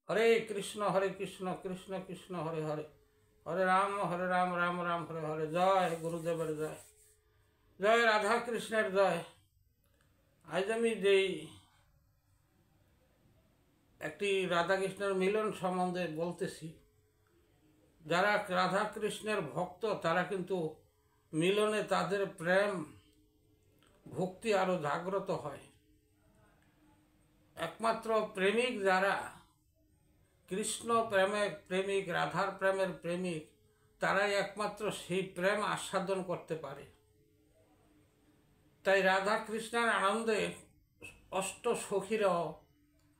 हरे कृष्ण कृष्ण कृष्ण हरे हरे हरे राम राम राम हरे हरे। जय गुरुदेवर जय, जय राधा कृष्णेर जय। आज आमी जेई একটি রাধা কৃষ্ণের মিলন সম্বন্ধে বলতেছি। যারা রাধা কৃষ্ণের ভক্ত তারা কিন্তু মিলনে তাদের প্রেম ভক্তি আরো জাগ্রত হয়। একমাত্র প্রেমিক যারা কৃষ্ণ প্রেমের প্রেমিক, রাধার প্রেমের প্রেমিক, তারাই একমাত্র সেই প্রেম আস্বাদন করতে পারে। তাই রাধা কৃষ্ণের আনন্দে অষ্ট সখীরাও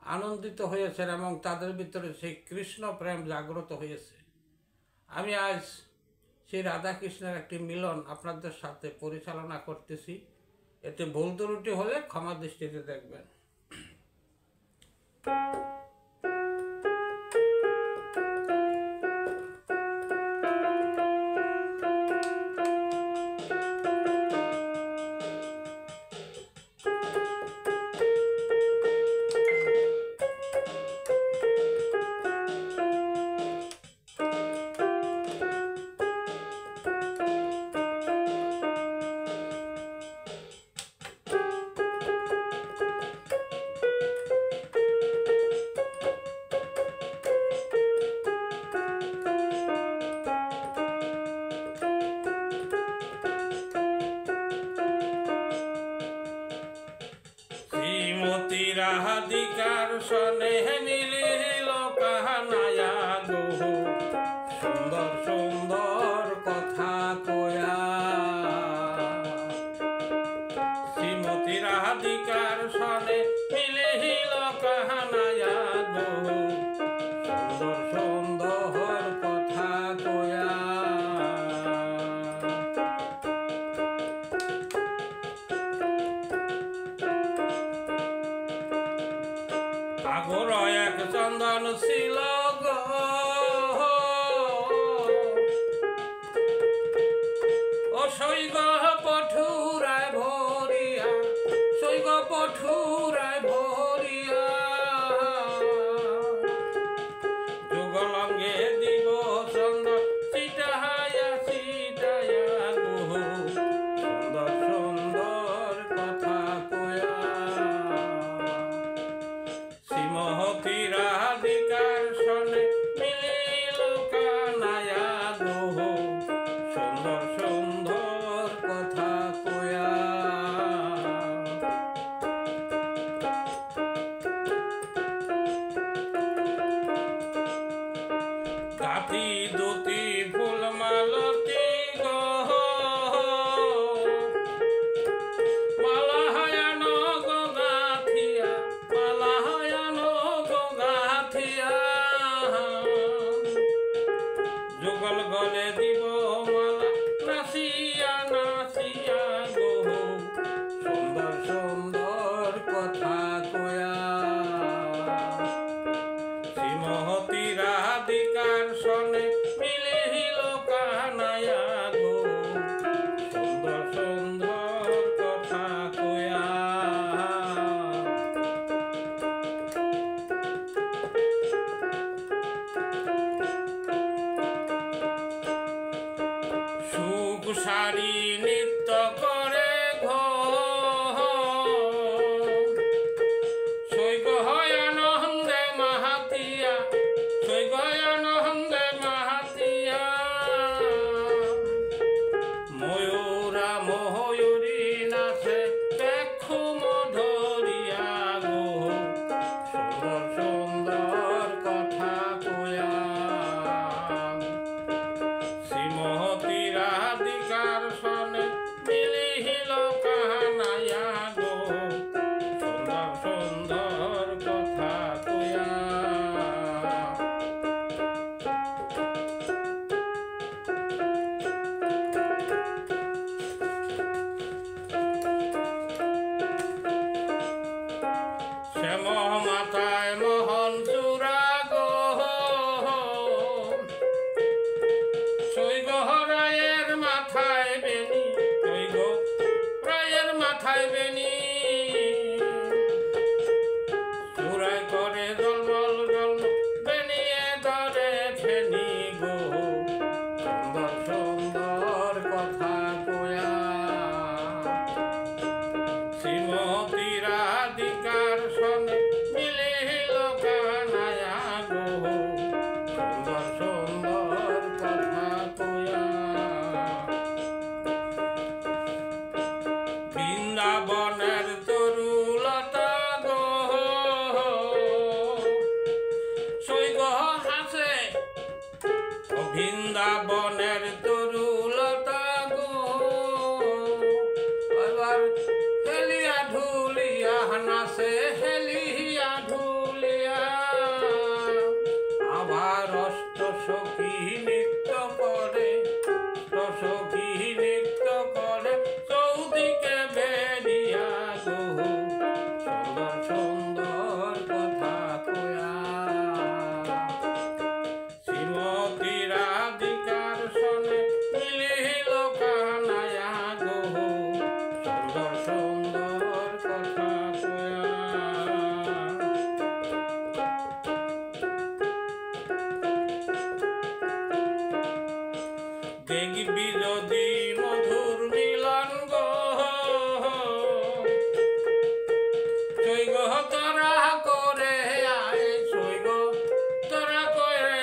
আনন্দিত হয়েছেন এবং তাদের ভিতরে সেই কৃষ্ণ প্রেম জাগ্রত হয়েছে। আমি আজ সেই রাধা কৃষ্ণের একটি মিলন আপনাদের সাথে পরিচালনা করতেছি। এতে ভুল ত্রুটি হলে ক্ষমা দৃষ্টিতে দেখবেন। রাধিকার সনে মিলিল কাহানায়া গো, সুন্দর সুন্দর কথা কয়া। শ্রীমতী রাধিকার সনে মিলিল কাহানায়া গো, সুন্দর সুন্দর কথা কয়া। আগর এক চন্দন ছিল গো, ও সৈগ পঠুরায় ভরিয়া, সৈগ পঠুরায় ভরিয়া। যুগলঙ্গে দিব চন্দন চিটাইয়া চিটাইয়া গো, সুন্দর সুন্দর কথা কয়া। শ্রীমতী রাধিকার সনে মিলিল কানায়া গো, সুন্দর সুন্দর কথা কয়া। গাতি দুতি ফুল মালতি গো, মালা হায়ান গো গাথিয়া, মালা হায়ান গো গাথিয়া। যুগল গলে দিব মালা নাচিয়া নাচিয়া গো, সুন্দর সুন্দর কথা কয়া। শ্রীমতী রাধিকার সনে মিলিল কানায়া গো, সুন্দর সুন্দর কথা কয়া। সুখ সারি নৃত্য করে ঘো, সৈগ হয় আনন্দে মাহাতিয়া, সৈগ আনন্দে মাহাতিয়া। ময়ূরা ময়ূরী নাচে দেখো মধুরিয়া গো, সুন্দর সুন্দর কথা কয়া। শ্রীমতী রাধিকার সনে মিলিল কানায়া গো, সুন্দর সুন্দর কথা কয়া। শ্যাম মাতায় মোহন বৃন্দাবনের তরুলতা গো এবার হেলিয়া ঢুলিয়া নাচে হেলিয়া ঢুলিয়া আবার অষ্ট সখী নৃত্য করে সখী নৃত্য করে চৌদিকে বেরিয়া গো সুন্দর সুন্দর কথা কয়া শ্রীমতী রাধিকার সনে মিলিল কানায়া গো সুন্দর সুন্দর কথা কয়া দেখবি যদি মধুর মিলন গো সৈগ তোরা করে আয় সৈগ তোরা করে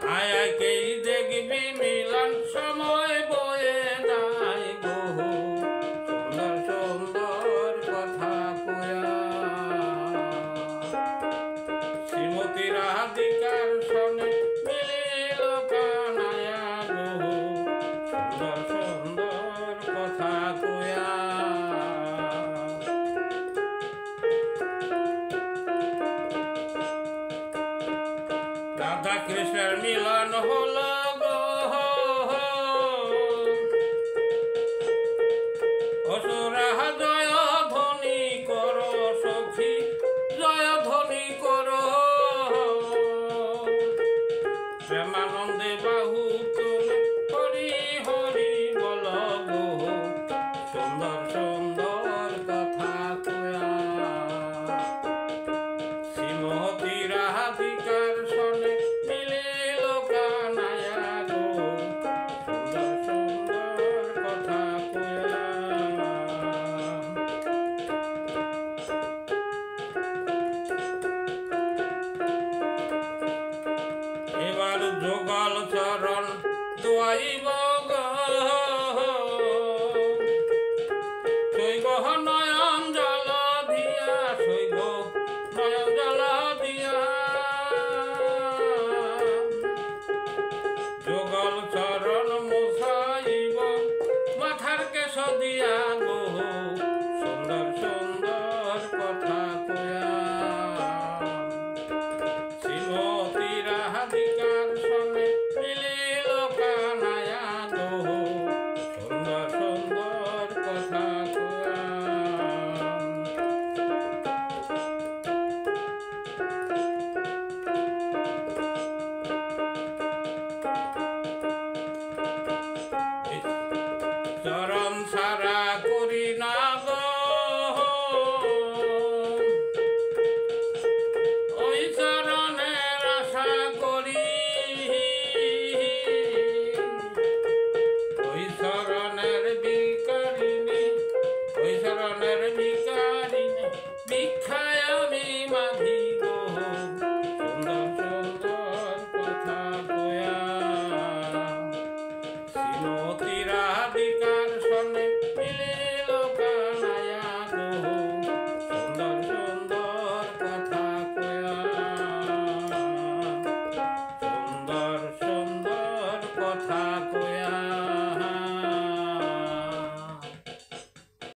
আয় আয়কেই দেখবি মিলন সময় বয়ে যায় গো সুন্দর সুন্দর কথা কয়া শ্রীমতী রাধিকার সনে মিলিল কানায়া গো সুন্দর সুন্দর কথা কয়া রাধা কৃষ্ণের মিলন হলো গো অসুরা জয় ধ্বনি করো সখী জয় ধ্বনি করো প্রেমানন্দে বাহু তুলে হরি হরি বল গো সুন্দর সুন্দর কথা কয়া শ্রীমতী রাধিকার সনে মিলিল কানায়া গো সুন্দর সুন্দর কথা কয়া এবার যোগল চরণ দোয়াইব